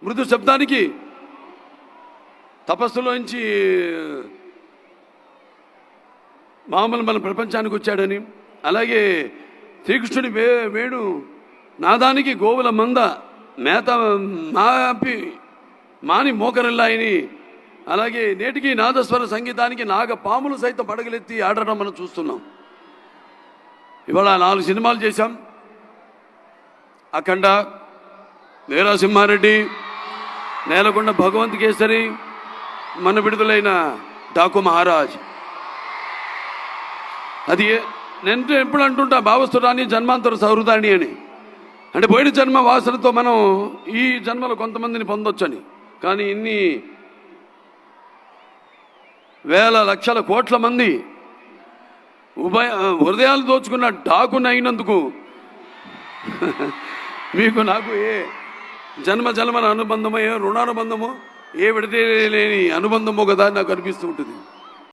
మృదు శబ్దానికి తపస్సులోంచి మామూలు మన ప్రపంచానికి వచ్చాడని, అలాగే శ్రీకృష్ణుడి వేణు నాదానికి గోవుల మంద మేత మాని మోకరిల్లాయని, అలాగే నేటికి నాదస్వర సంగీతానికి నాగ పాములు సైతం పడగలెత్తి ఆడడం మనం చూస్తున్నాం. ఇవాళ 4 సినిమాలు చేశాం. అఖండ, వీరసింహారెడ్డి, నేలకొండ భగవంత్ కేసరి, మన విడుదలైన డాకు మహారాజ్. అది నేను ఎప్పుడు అంటుంటా, భావస్తురాని జన్మాంతర సౌహృదాన్ని అని. అంటే పోయిన జన్మ వాసనతో మనం ఈ జన్మలో కొంతమందిని పొందొచ్చని. కానీ ఇన్ని వేల లక్షల కోట్ల మంది హృదయాలు దోచుకున్న డాకుని అయినందుకు మీకు నాకు ఏ జన్మల అనుబంధమో, ఏ రుణానుబంధమో, ఏ విడదీయలేని అనుబంధమో కదా నాకు అనిపిస్తూ ఉంటుంది.